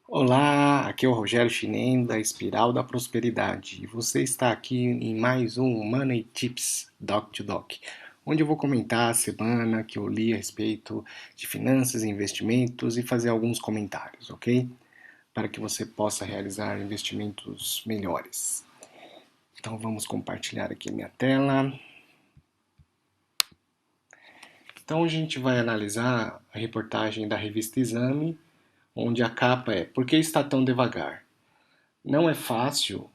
Olá, aqui é o Rogério Chinem da Espiral da Prosperidade e você está aqui em mais um Money Tips Doc to Doc, onde eu vou comentar a semana que eu li a respeito de finanças e investimentos e fazer alguns comentários, ok? Para que você possa realizar investimentos melhores. Então vamos compartilhar aqui a minha tela. Então a gente vai analisar a reportagem da revista Exame, onde a capa é Por que está tão devagar? Não é fácil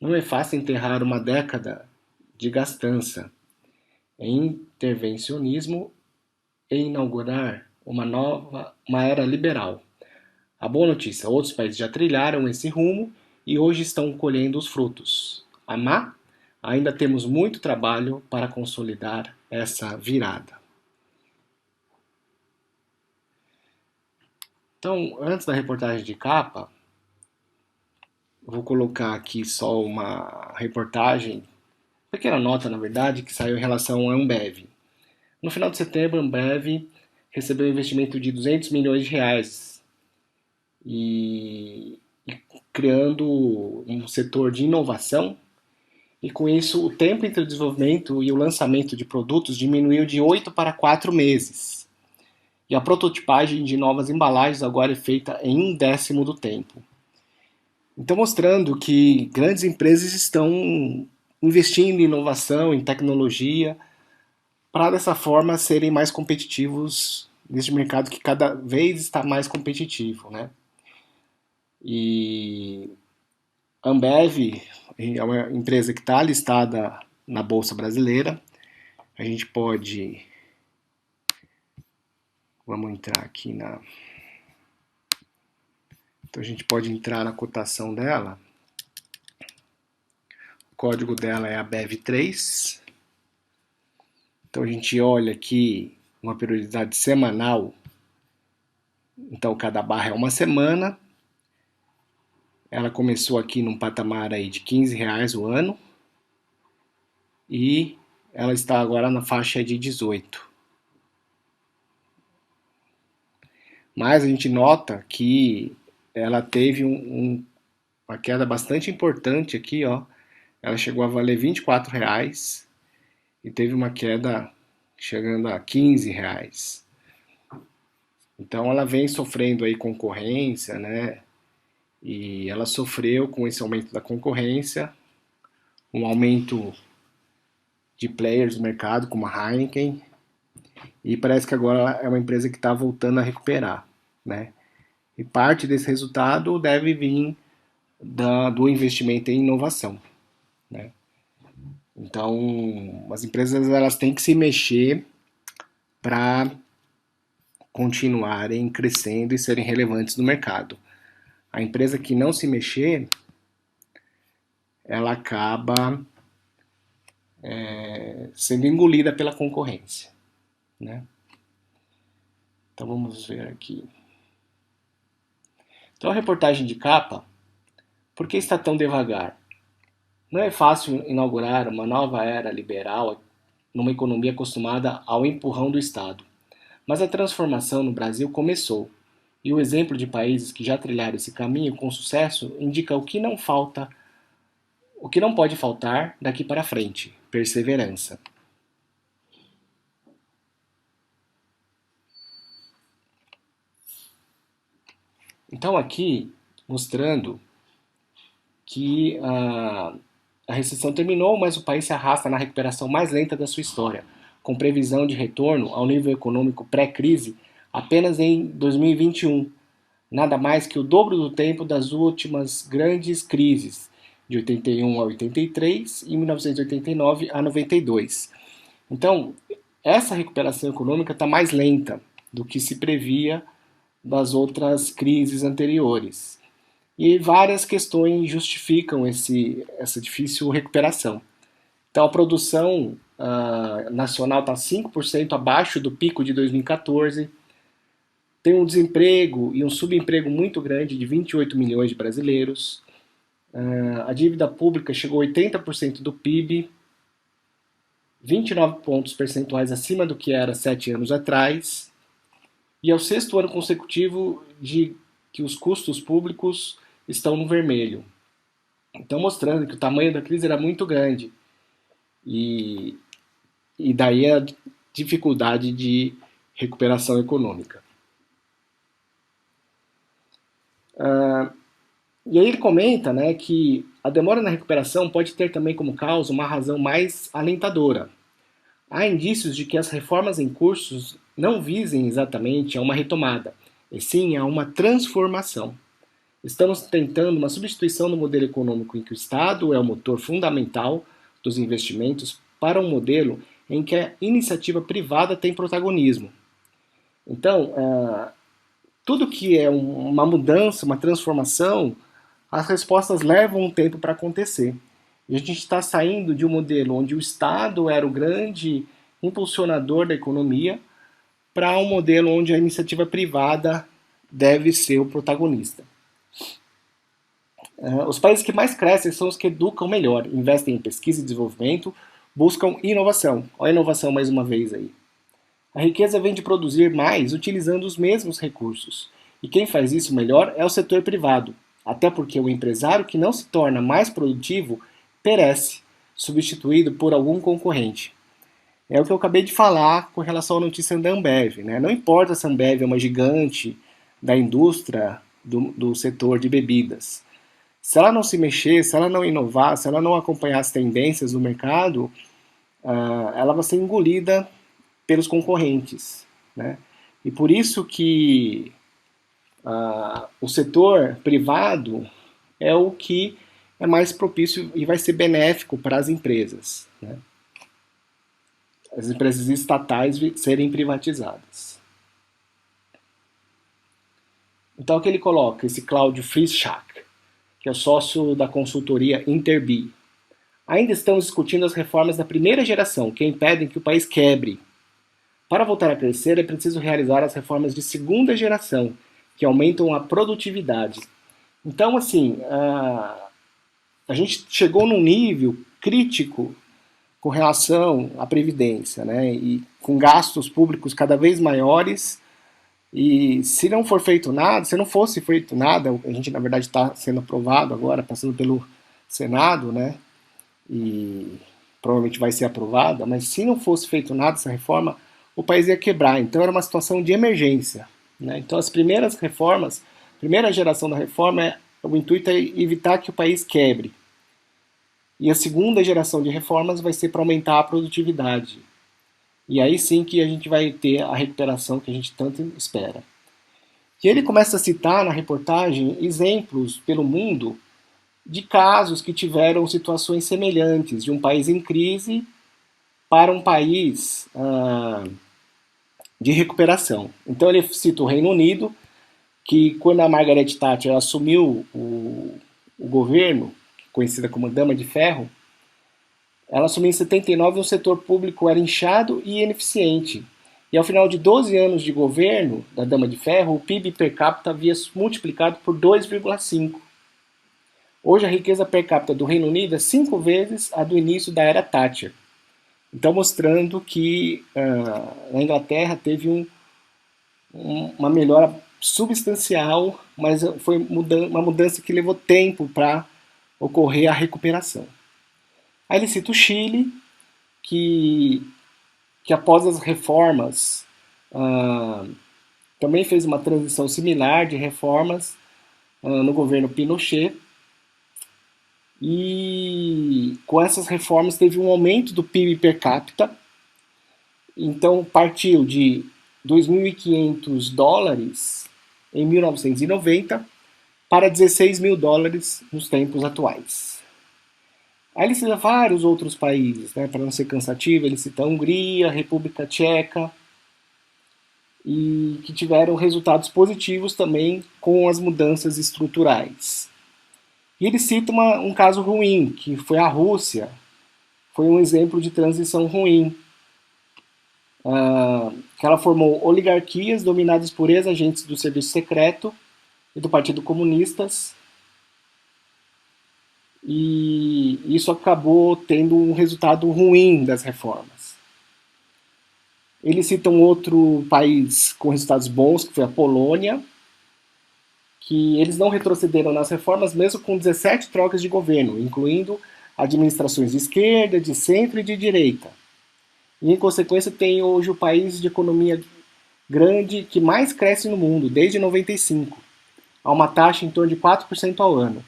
Não é fácil enterrar uma década de gastança em intervencionismo e inaugurar uma era liberal. A boa notícia, outros países já trilharam esse rumo e hoje estão colhendo os frutos. A má, ainda temos muito trabalho para consolidar essa virada. Então, antes da reportagem de capa, vou colocar aqui só uma reportagem, pequena nota na verdade, que saiu em relação à Ambev. No final de setembro, a Ambev recebeu um investimento de 200 milhões de reais e criando um setor de inovação. E com isso, o tempo entre o desenvolvimento e o lançamento de produtos diminuiu de 8 para 4 meses. E a prototipagem de novas embalagens agora é feita em 1/10 do tempo. Então, mostrando que grandes empresas estão investindo em inovação, em tecnologia, para dessa forma serem mais competitivos neste mercado que cada vez está mais competitivo, né? E a Ambev é uma empresa que está listada na Bolsa Brasileira. A gente pode, vamos entrar aqui então a gente pode entrar na cotação dela. O código dela é ABEV3. Então a gente olha aqui uma periodicidade semanal. Então cada barra é uma semana. Ela começou aqui num patamar aí de R$ 15 o ano e ela está agora na faixa de 18. Mas a gente nota que ela teve uma queda bastante importante aqui, ó. Ela chegou a valer R$ 24 e teve uma queda chegando a R$ 15. Então ela vem sofrendo aí concorrência, né? E ela sofreu com esse aumento da concorrência, um aumento de players no mercado, como a Heineken, e parece que agora é uma empresa que está voltando a recuperar, né? E parte desse resultado deve vir do investimento em inovação, né? Então, as empresas elas têm que se mexer para continuarem crescendo e serem relevantes no mercado. A empresa que não se mexer, ela acaba sendo engolida pela concorrência, né? Então vamos ver aqui. Então a reportagem de capa, por que está tão devagar? Não é fácil inaugurar uma nova era liberal numa economia acostumada ao empurrão do Estado. Mas a transformação no Brasil começou, e o exemplo de países que já trilharam esse caminho com sucesso indica o que não pode faltar daqui para frente: perseverança. Então aqui mostrando que a recessão terminou, mas o país se arrasta na recuperação mais lenta da sua história, com previsão de retorno ao nível econômico pré-crise apenas em 2021, nada mais que o dobro do tempo das últimas grandes crises, de 81 a 83 e 1989 a 92. Então, essa recuperação econômica está mais lenta do que se previa das outras crises anteriores. E várias questões justificam essa difícil recuperação. Então, a produção nacional está 5% abaixo do pico de 2014, tem um desemprego e um subemprego muito grande de 28 milhões de brasileiros, a dívida pública chegou a 80% do PIB, 29 pontos percentuais acima do que era 7 anos atrás, e é o sexto ano consecutivo de que os custos públicos estão no vermelho. Então, mostrando que o tamanho da crise era muito grande e, e daí a dificuldade de recuperação econômica. E aí ele comenta, né, que a demora na recuperação pode ter também como causa uma razão mais alentadora. Há indícios de que as reformas em curso não visem exatamente a uma retomada, e sim a uma transformação. Estamos tentando uma substituição do modelo econômico em que o Estado é o motor fundamental dos investimentos para um modelo em que a iniciativa privada tem protagonismo. Então, tudo que é uma mudança, uma transformação, as respostas levam um tempo para acontecer. E a gente está saindo de um modelo onde o Estado era o grande impulsionador da economia para um modelo onde a iniciativa privada deve ser o protagonista. Os países que mais crescem são os que educam melhor, investem em pesquisa e desenvolvimento, buscam inovação. Olha a inovação mais uma vez aí. A riqueza vem de produzir mais utilizando os mesmos recursos. E quem faz isso melhor é o setor privado, até porque o empresário que não se torna mais produtivo perece, substituído por algum concorrente. É o que eu acabei de falar com relação à notícia da Ambev. Né? Não importa se a Ambev é uma gigante da indústria do setor de bebidas. Se ela não se mexer, se ela não inovar, se ela não acompanhar as tendências do mercado, ela vai ser engolida pelos concorrentes. Né? E por isso que o setor privado é o que é mais propício e vai ser benéfico para as empresas. Né? As empresas estatais serem privatizadas. Então, o que ele coloca? Esse Cláudio Frischach, que é o sócio da consultoria Interbi. Ainda estamos discutindo as reformas da primeira geração, que impedem que o país quebre. Para voltar a crescer, é preciso realizar as reformas de segunda geração, que aumentam a produtividade. Então, assim, a gente chegou num nível crítico com relação à previdência, né? E com gastos públicos cada vez maiores. E se não for feito nada, se não fosse feito nada, a gente na verdade está sendo aprovado agora, passando pelo Senado, né? E provavelmente vai ser aprovada, mas se não fosse feito nada essa reforma, o país ia quebrar. Então era uma situação de emergência. Né? Então as primeiras reformas, a primeira geração da reforma, o intuito é evitar que o país quebre. E a segunda geração de reformas vai ser para aumentar a produtividade. E aí sim que a gente vai ter a recuperação que a gente tanto espera. E ele começa a citar na reportagem exemplos pelo mundo de casos que tiveram situações semelhantes, de um país em crise para um país de recuperação. Então ele cita o Reino Unido, que quando a Margaret Thatcher assumiu o governo, conhecida como Dama de Ferro, ela assumiu em 79 e o setor público era inchado e ineficiente. E ao final de 12 anos de governo da Dama de Ferro, o PIB per capita havia multiplicado por 2,5. Hoje a riqueza per capita do Reino Unido é 5 vezes a do início da era Thatcher. Então mostrando que na Inglaterra teve uma melhora substancial, mas foi uma mudança que levou tempo para ocorrer a recuperação. Aí ele cita o Chile, que após as reformas também fez uma transição similar de reformas no governo Pinochet. E com essas reformas teve um aumento do PIB per capita. Então partiu de 2.500 dólares em 1990 para 16 mil dólares nos tempos atuais. Aí ele cita vários outros países, né, para não ser cansativo, ele cita a Hungria, a República Tcheca, e que tiveram resultados positivos também com as mudanças estruturais. E ele cita um caso ruim, que foi a Rússia, foi um exemplo de transição ruim, que ela formou oligarquias dominadas por ex-agentes do serviço secreto e do Partido Comunistas, e isso acabou tendo um resultado ruim das reformas. Eles citam outro país com resultados bons, que foi a Polônia, que eles não retrocederam nas reformas mesmo com 17 trocas de governo, incluindo administrações de esquerda, de centro e de direita. E, em consequência, tem hoje o país de economia grande que mais cresce no mundo, desde 95, a uma taxa em torno de 4% ao ano,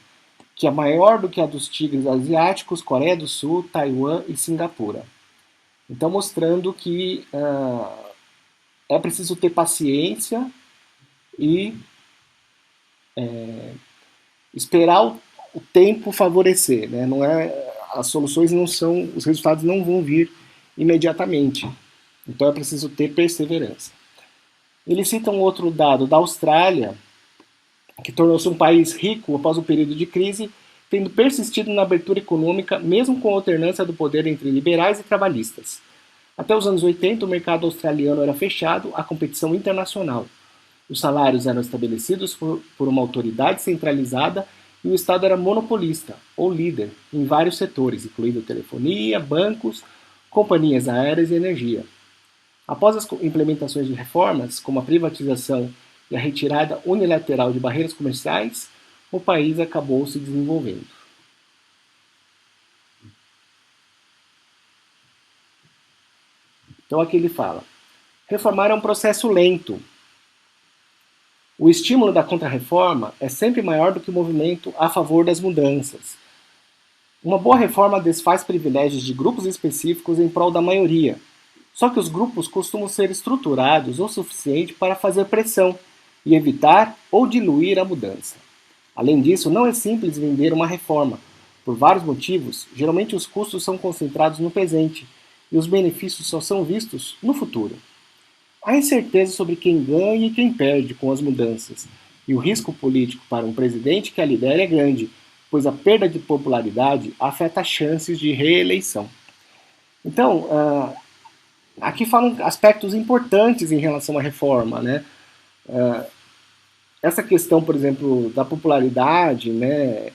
que é maior do que a dos tigres asiáticos, Coreia do Sul, Taiwan e Singapura. Então, mostrando que é preciso ter paciência e esperar o tempo favorecer, né? Não é, as soluções não são, os resultados não vão vir imediatamente. Então é preciso ter perseverança. Eles citam outro dado da Austrália, que tornou-se um país rico após o período de crise, tendo persistido na abertura econômica, mesmo com a alternância do poder entre liberais e trabalhistas. Até os anos 80, o mercado australiano era fechado à competição internacional. Os salários eram estabelecidos por uma autoridade centralizada e o Estado era monopolista, ou líder, em vários setores, incluindo telefonia, bancos, companhias aéreas e energia. Após as implementações de reformas, como a privatização e a retirada unilateral de barreiras comerciais, o país acabou se desenvolvendo. Então aqui ele fala: reformar é um processo lento. O estímulo da contrarreforma é sempre maior do que o movimento a favor das mudanças. Uma boa reforma desfaz privilégios de grupos específicos em prol da maioria. Só que os grupos costumam ser estruturados o suficiente para fazer pressão e evitar ou diluir a mudança. Além disso, não é simples vender uma reforma. Por vários motivos, geralmente os custos são concentrados no presente e os benefícios só são vistos no futuro. Há incerteza sobre quem ganha e quem perde com as mudanças, e o risco político para um presidente que a lidera é grande, pois a perda de popularidade afeta as chances de reeleição. Então, aqui falam aspectos importantes em relação à reforma, né? Essa questão, por exemplo, da popularidade, né?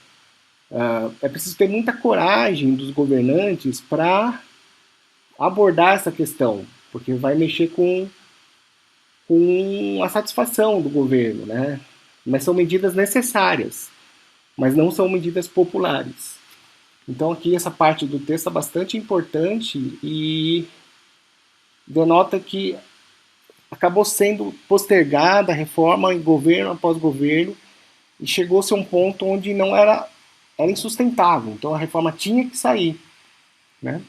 É preciso ter muita coragem dos governantes para abordar essa questão, porque vai mexer com a satisfação do governo, né? Mas são medidas necessárias, mas não são medidas populares. Então aqui essa parte do texto é bastante importante e denota que acabou sendo postergada a reforma em governo após governo e chegou-se a um ponto onde não era insustentável. Então a reforma tinha que sair, né?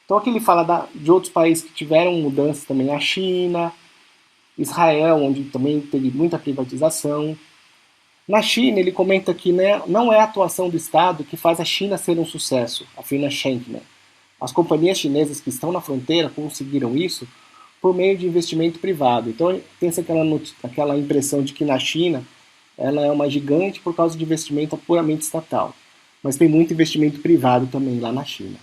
Então aqui ele fala de outros países que tiveram mudanças também, a China, Israel, onde também teve muita privatização. Na China, ele comenta que, né, não é a atuação do Estado que faz a China ser um sucesso, afirma Schenkner. As companhias chinesas que estão na fronteira conseguiram isso por meio de investimento privado. Então tem aquela impressão de que na China ela é uma gigante por causa de investimento puramente estatal. Mas tem muito investimento privado também lá na China.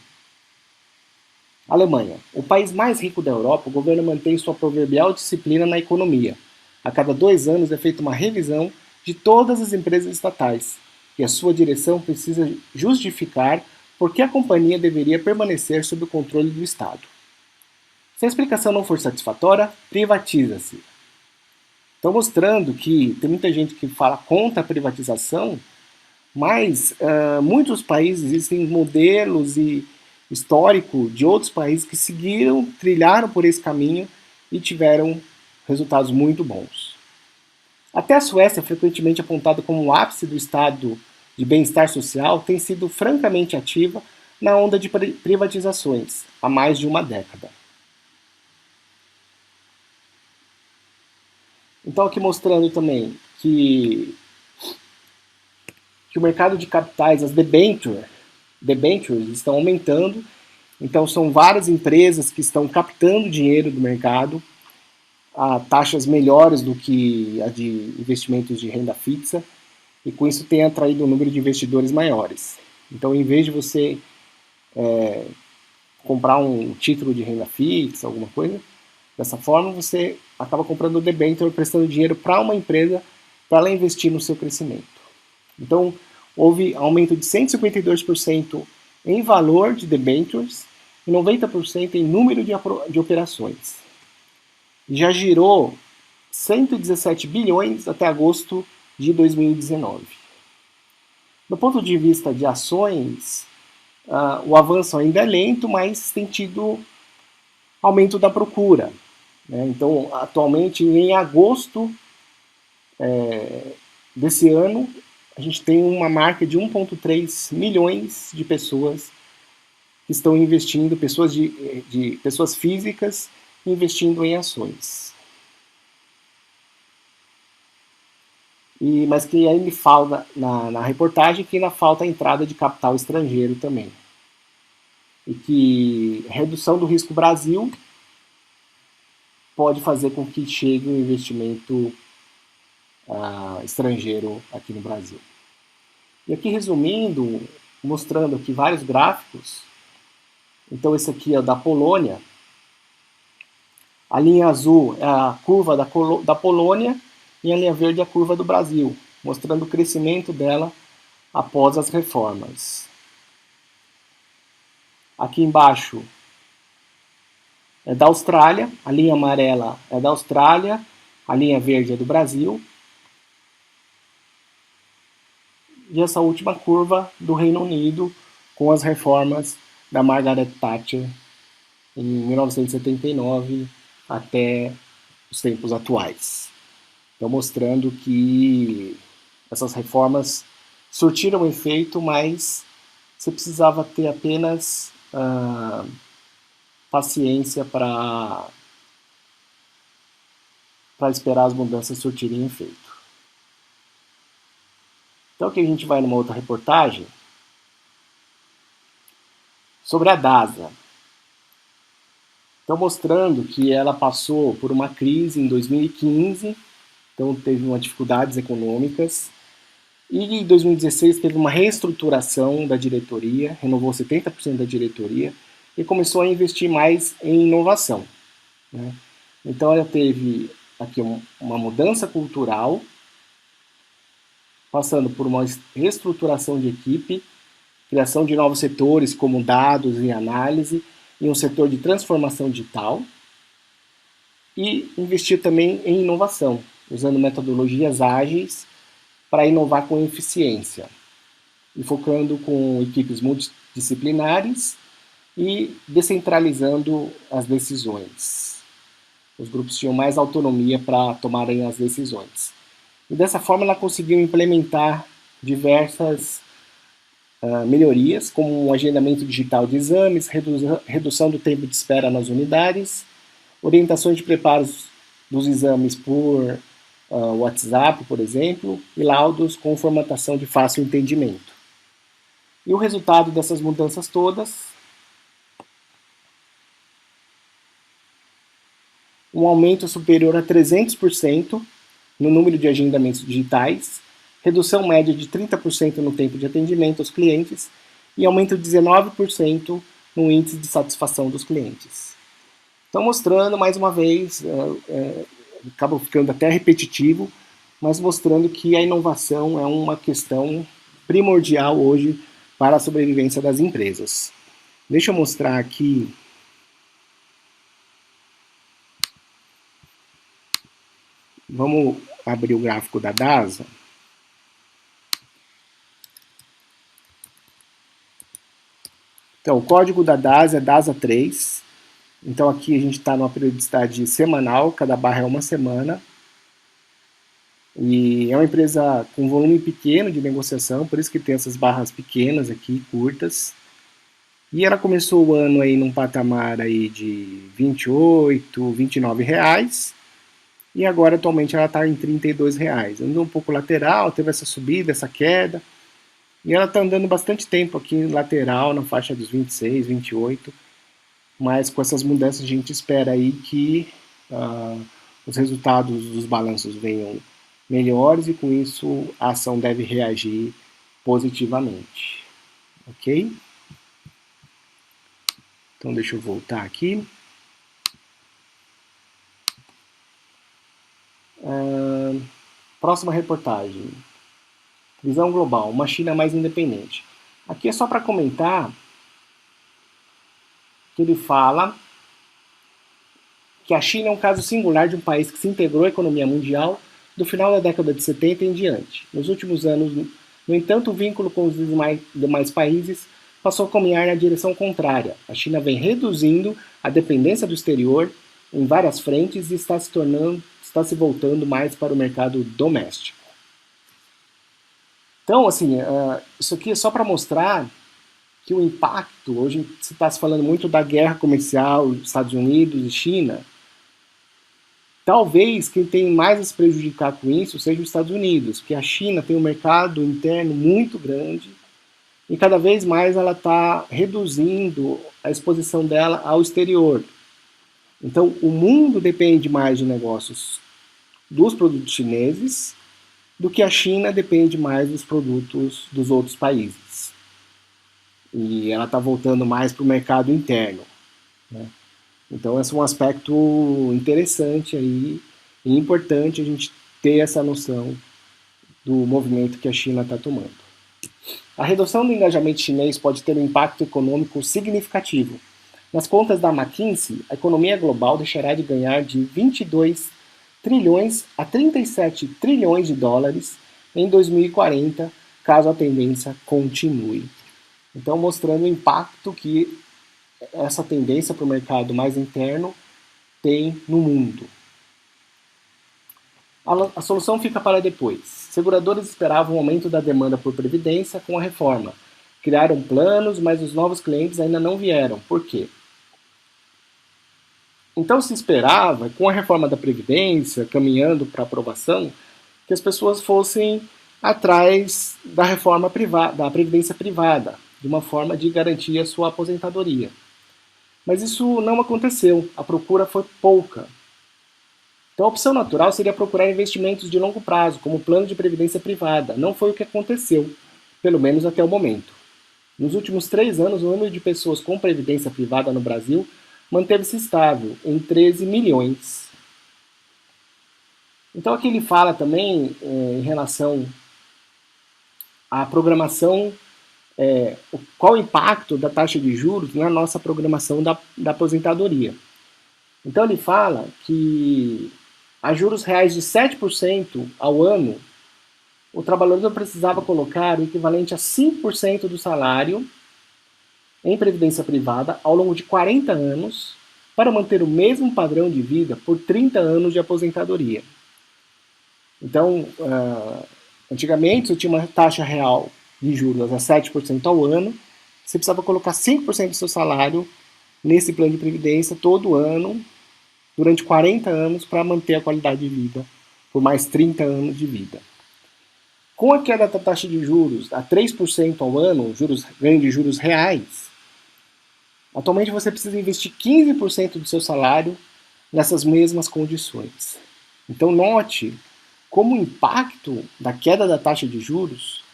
Alemanha. O país mais rico da Europa, o governo mantém sua proverbial disciplina na economia. A cada 2 anos é feita uma revisão de todas as empresas estatais, e a sua direção precisa justificar por que a companhia deveria permanecer sob o controle do Estado. Se a explicação não for satisfatória, privatiza-se. Então, mostrando que tem muita gente que fala contra a privatização, mas muitos países existem modelos e histórico de outros países que seguiram, trilharam por esse caminho e tiveram resultados muito bons. Até a Suécia, frequentemente apontada como o ápice do estado de bem-estar social, tem sido francamente ativa na onda de privatizações há mais de uma década. Então aqui mostrando também que o mercado de capitais, as debentures, estão aumentando, então são várias empresas que estão captando dinheiro do mercado a taxas melhores do que a de investimentos de renda fixa, e com isso tem atraído um número de investidores maiores. Então, em vez de você comprar um título de renda fixa, alguma coisa, dessa forma você acaba comprando o debenture, prestando dinheiro para uma empresa para ela investir no seu crescimento. Então, houve aumento de 152% em valor de debentures e 90% em número de operações. Já girou 117 bilhões até agosto de 2019. Do ponto de vista de ações, o avanço ainda é lento, mas tem tido aumento da procura, né? Então, atualmente, em agosto desse ano, a gente tem uma marca de 1,3 milhões de pessoas que estão investindo, pessoas físicas investindo em ações. Mas que ainda falta, na reportagem, que ainda falta a entrada de capital estrangeiro também. E que a redução do risco Brasil pode fazer com que chegue um investimento estrangeiro aqui no Brasil. E aqui resumindo, mostrando aqui vários gráficos. Então esse aqui é da Polônia. A linha azul é a curva da Polônia e a linha verde é a curva do Brasil, mostrando o crescimento dela após as reformas. Aqui embaixo é da Austrália, a linha amarela é da Austrália, a linha verde é do Brasil. E essa última curva do Reino Unido, com as reformas da Margaret Thatcher em 1979 até os tempos atuais. Então, mostrando que essas reformas surtiram efeito, mas você precisava ter apenas paciência para esperar as mudanças surtirem efeito. Então aqui a gente vai numa outra reportagem sobre a DASA. Então mostrando que ela passou por uma crise em 2015, então teve umas dificuldades econômicas, e em 2016 teve uma reestruturação da diretoria, renovou 70% da diretoria e começou a investir mais em inovação, né? Então ela teve aqui uma mudança cultural, passando por uma reestruturação de equipe, criação de novos setores como dados e análise, e um setor de transformação digital, e investir também em inovação, usando metodologias ágeis para inovar com eficiência, e focando com equipes multidisciplinares e descentralizando as decisões. Os grupos tinham mais autonomia para tomarem as decisões. E dessa forma ela conseguiu implementar diversas melhorias, como um agendamento digital de exames, redução do tempo de espera nas unidades, orientações de preparos dos exames por WhatsApp, por exemplo, e laudos com formatação de fácil entendimento. E o resultado dessas mudanças todas, um aumento superior a 300% no número de agendamentos digitais, redução média de 30% no tempo de atendimento aos clientes e aumento de 19% no índice de satisfação dos clientes. Então, mostrando mais uma vez, acaba ficando até repetitivo, mas mostrando que a inovação é uma questão primordial hoje para a sobrevivência das empresas. Deixa eu mostrar aqui. Vamos abrir o gráfico da DASA. Então, o código da DASA é DASA 3. Então, aqui a gente está numa periodicidade semanal, cada barra é uma semana. E é uma empresa com volume pequeno de negociação, por isso que tem essas barras pequenas aqui, curtas. E ela começou o ano aí num patamar aí de 28, 29 reais. E agora, atualmente, ela está em 32 reais. Andou um pouco lateral, teve essa subida, essa queda. E ela está andando bastante tempo aqui lateral, na faixa dos 26, 28. Mas com essas mudanças a gente espera aí que os resultados dos balanços venham melhores e com isso a ação deve reagir positivamente. Ok? Então deixa eu voltar aqui. Próxima reportagem. Visão global, uma China mais independente. Aqui é só para comentar que ele fala que a China é um caso singular de um país que se integrou à economia mundial do final da década de 70 em diante. Nos últimos anos, no entanto, o vínculo com os demais países passou a caminhar na direção contrária. A China vem reduzindo a dependência do exterior em várias frentes e está se voltando mais para o mercado doméstico. Então, assim, isso aqui é só para mostrar que o impacto, hoje se está se falando muito da guerra comercial dos Estados Unidos e China, talvez quem tem mais a se prejudicar com isso seja os Estados Unidos, porque a China tem um mercado interno muito grande e cada vez mais ela está reduzindo a exposição dela ao exterior. Então, o mundo depende mais de negócios dos produtos chineses do que a China depende mais dos produtos dos outros países. E ela está voltando mais para o mercado interno, né? Então, esse é um aspecto interessante aí, e importante a gente ter essa noção do movimento que a China está tomando. A redução do engajamento chinês pode ter um impacto econômico significativo. Nas contas da McKinsey, a economia global deixará de ganhar de 22 trilhões a 37 trilhões de dólares em 2040, caso a tendência continue. Então, mostrando o impacto que essa tendência para o mercado mais interno tem no mundo. A solução fica para depois. Seguradores esperavam um aumento da demanda por previdência com a reforma. Criaram planos, mas os novos clientes ainda não vieram. Por quê? Então se esperava, com a reforma da Previdência, caminhando para aprovação, que as pessoas fossem atrás da reforma privada, da Previdência privada, de uma forma de garantir a sua aposentadoria. Mas isso não aconteceu, a procura foi pouca. Então a opção natural seria procurar investimentos de longo prazo, como plano de previdência privada. Não foi o que aconteceu, pelo menos até o momento. Nos últimos 3 anos, o número de pessoas com previdência privada no Brasil manteve-se estável, em 13 milhões. Então aqui ele fala também em relação à programação, qual o impacto da taxa de juros na nossa programação da aposentadoria. Então ele fala que a juros reais de 7% ao ano, o trabalhador precisava colocar o equivalente a 5% do salário em previdência privada ao longo de 40 anos para manter o mesmo padrão de vida por 30 anos de aposentadoria. Então, antigamente, você tinha uma taxa real de juros a 7% ao ano, você precisava colocar 5% do seu salário nesse plano de previdência todo ano, durante 40 anos, para manter a qualidade de vida por mais 30 anos de vida. Com a queda da taxa de juros a 3% ao ano, ganho de juros reais, atualmente você precisa investir 15% do seu salário nessas mesmas condições. Então note como o impacto da queda da taxa de juros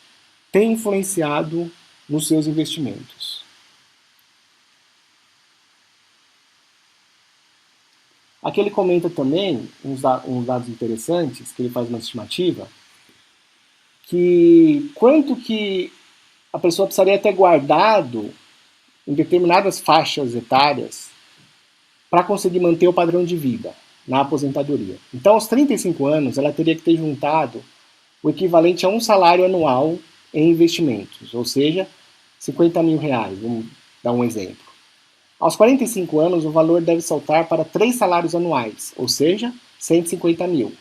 tem influenciado nos seus investimentos. Aqui ele comenta também uns dados interessantes, que ele faz uma estimativa, que quanto que a pessoa precisaria ter guardado em determinadas faixas etárias para conseguir manter o padrão de vida na aposentadoria. Então, aos 35 anos, ela teria que ter juntado o equivalente a um salário anual em investimentos, ou seja, 50 mil reais, vamos dar um exemplo. Aos 45 anos, o valor deve saltar para 3 salários anuais, ou seja, 150 mil.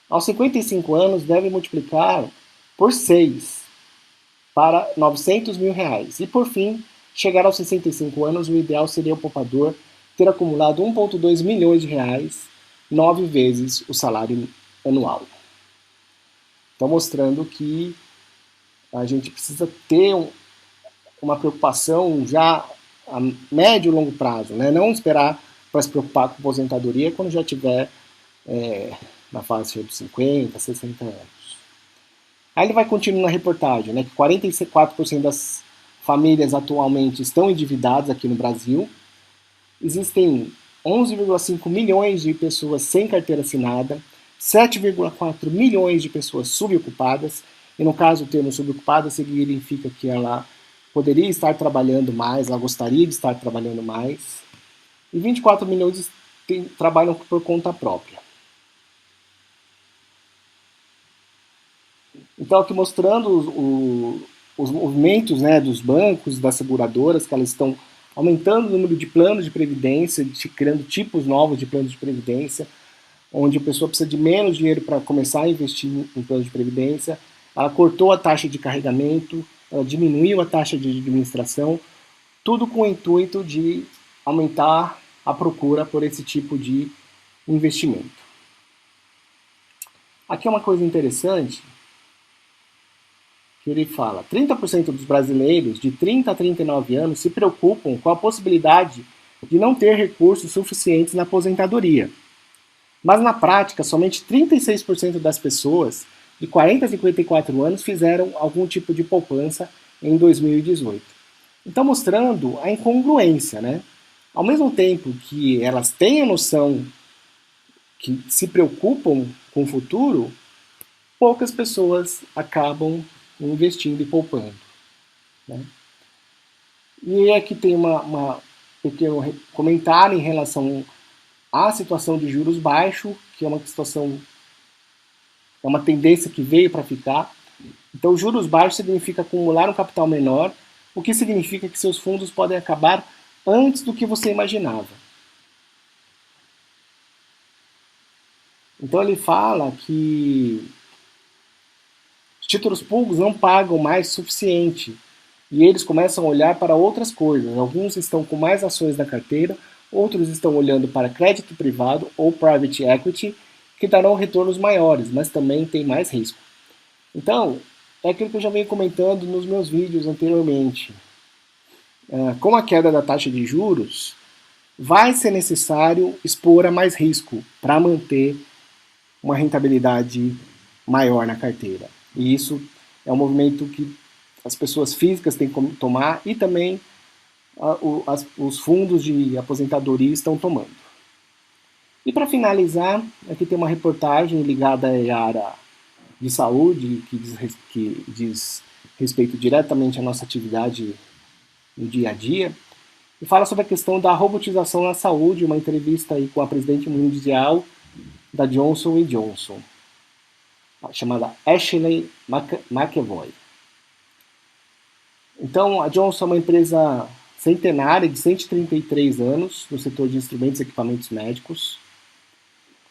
Aos 55 anos, deve multiplicar por 6 para 900 mil reais. E, por fim, chegar aos 65 anos, o ideal seria o poupador ter acumulado 1,2 milhões de reais, 9 vezes o salário anual. Então, mostrando que a gente precisa ter uma preocupação já a médio e longo prazo, né? Não esperar para se preocupar com aposentadoria quando já estiver na fase dos 50, 60 anos. Aí ele vai continuar na reportagem, né, que 44% das famílias atualmente estão endividadas aqui no Brasil. Existem 11,5 milhões de pessoas sem carteira assinada, 7,4 milhões de pessoas subocupadas, e no caso o termo subocupada significa que ela poderia estar trabalhando mais, ela gostaria de estar trabalhando mais, e 24 milhões trabalham por conta própria. Então, aqui mostrando os movimentos, né, dos bancos, das seguradoras, que elas estão aumentando o número de planos de previdência, criando tipos novos de planos de previdência, onde a pessoa precisa de menos dinheiro para começar a investir em planos de previdência. Ela cortou a taxa de carregamento, ela diminuiu a taxa de administração, tudo com o intuito de aumentar a procura por esse tipo de investimento. Aqui é uma coisa interessante, que ele fala: 30% dos brasileiros de 30 a 39 anos se preocupam com a possibilidade de não ter recursos suficientes na aposentadoria. Mas na prática, somente 36% das pessoas de 40 a 54 anos fizeram algum tipo de poupança em 2018. Então, mostrando a incongruência, né? Ao mesmo tempo que elas têm a noção que se preocupam com o futuro, poucas pessoas acabam investindo e poupando, né? E aqui tem uma pequeno comentário em relação à situação de juros baixos, que é uma situação, é uma tendência que veio para ficar. Então, juros baixos significa acumular um capital menor, o que significa que seus fundos podem acabar antes do que você imaginava. Então, ele fala que os títulos públicos não pagam mais o suficiente e eles começam a olhar para outras coisas. Alguns estão com mais ações na carteira, outros estão olhando para crédito privado ou private equity, que darão retornos maiores, mas também tem mais risco. Então, é aquilo que eu já venho comentando nos meus vídeos anteriormente. Com a queda da taxa de juros, vai ser necessário expor a mais risco para manter uma rentabilidade maior na carteira. E isso é um movimento que as pessoas físicas têm que tomar e também os fundos de aposentadoria estão tomando. E para finalizar, aqui tem uma reportagem ligada à área de saúde, que diz respeito diretamente à nossa atividade no dia a dia, e fala sobre a questão da robotização na saúde, uma entrevista aí com a presidente mundial da Johnson Johnson, chamada Ashley McEvoy. Então, a Johnson é uma empresa centenária de 133 anos no setor de instrumentos e equipamentos médicos,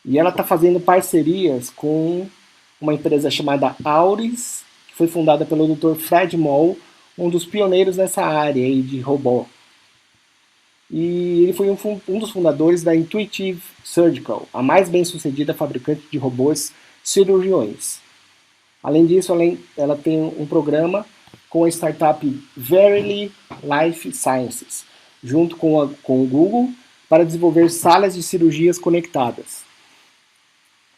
e ela está fazendo parcerias com uma empresa chamada Auris, que foi fundada pelo Dr. Fred Moll, um dos pioneiros nessa área aí de robô. E ele foi um dos fundadores da Intuitive Surgical, a mais bem-sucedida fabricante de robôs cirurgiões. Além disso, ela tem um programa com a startup Verily Life Sciences, junto com o Google, para desenvolver salas de cirurgias conectadas.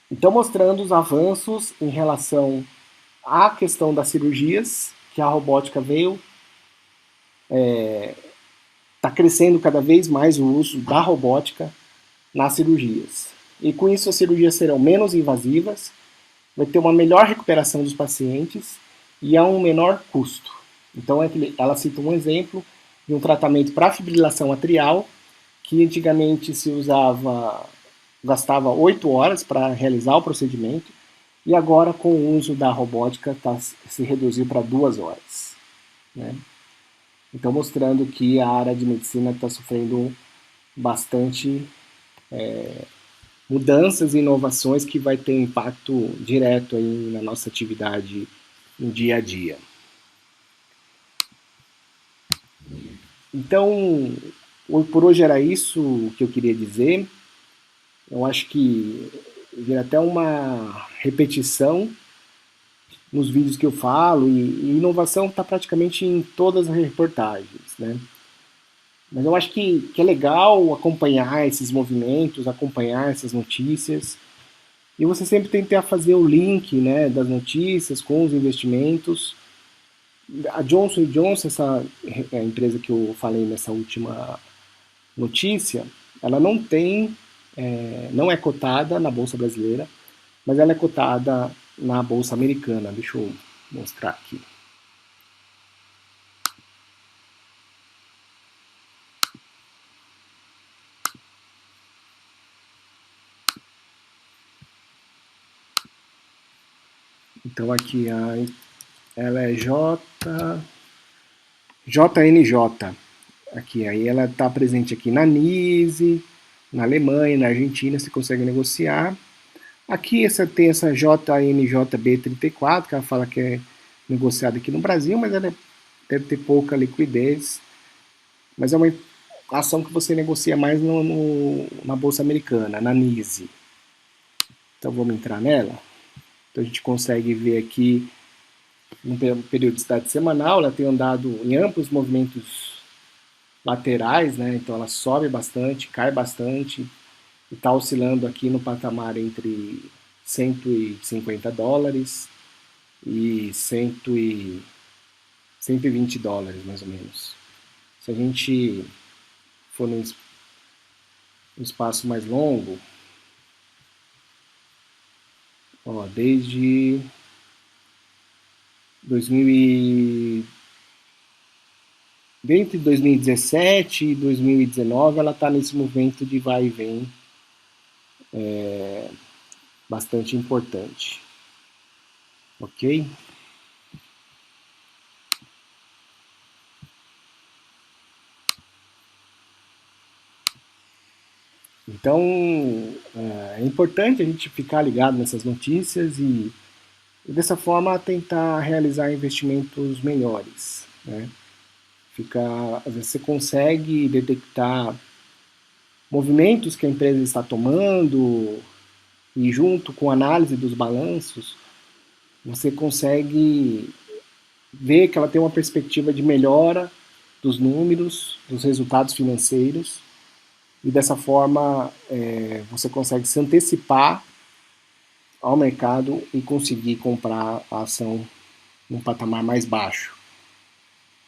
Então, mostrando os avanços em relação à questão das cirurgias, que a robótica veio, está crescendo cada vez mais o uso da robótica nas cirurgias. E com isso as cirurgias serão menos invasivas, vai ter uma melhor recuperação dos pacientes e a um menor custo. Então ela cita um exemplo de um tratamento para fibrilação atrial, que antigamente gastava 8 horas para realizar o procedimento, e agora com o uso da robótica se reduziu para 2 horas, né? Então, mostrando que a área de medicina está sofrendo bastante mudanças e inovações que vai ter um impacto direto aí na nossa atividade no dia a dia. Então, por hoje era isso que eu queria dizer. Eu acho que vira até uma repetição nos vídeos que eu falo, e inovação está praticamente em todas as reportagens, né? Mas eu acho que é legal acompanhar esses movimentos, acompanhar essas notícias, e você sempre tentar fazer o link, né, das notícias com os investimentos. A Johnson Johnson, essa empresa que eu falei nessa última notícia, ela não é cotada na Bolsa Brasileira, mas ela é cotada na Bolsa Americana. Deixa eu mostrar aqui. Então aqui ela é JNJ. Aqui, aí ela está presente aqui na NISE, na Alemanha, na Argentina, você consegue negociar. Aqui tem essa JNJB34, que ela fala que é negociada aqui no Brasil, mas ela deve ter pouca liquidez. Mas é uma ação que você negocia mais na Bolsa Americana, na NISE. Então vamos entrar nela. Então a gente consegue ver aqui uma periodicidade semanal, ela tem andado em amplos movimentos laterais, né? Então ela sobe bastante, cai bastante, e está oscilando aqui no patamar entre $150 e 120 dólares, mais ou menos. Se a gente for num espaço mais longo, ó, desde 2017 e 2019 ela está nesse movimento de vai e vem bastante importante. Ok? Então, é importante a gente ficar ligado nessas notícias e dessa forma tentar realizar investimentos melhores, né? Às vezes você consegue detectar movimentos que a empresa está tomando e junto com a análise dos balanços, você consegue ver que ela tem uma perspectiva de melhora dos números, dos resultados financeiros, e dessa forma você consegue se antecipar ao mercado e conseguir comprar a ação num patamar mais baixo.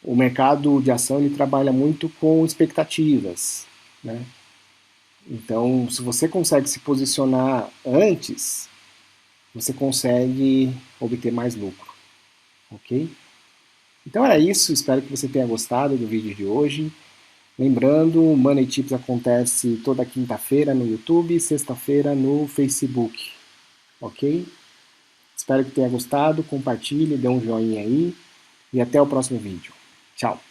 O mercado de ação ele trabalha muito com expectativas, né? Então, se você consegue se posicionar antes, você consegue obter mais lucro, ok? Então era isso, espero que você tenha gostado do vídeo de hoje. Lembrando, o Money Tips acontece toda quinta-feira no YouTube e sexta-feira no Facebook, ok? Espero que tenha gostado, compartilhe, dê um joinha aí e até o próximo vídeo. Tchau!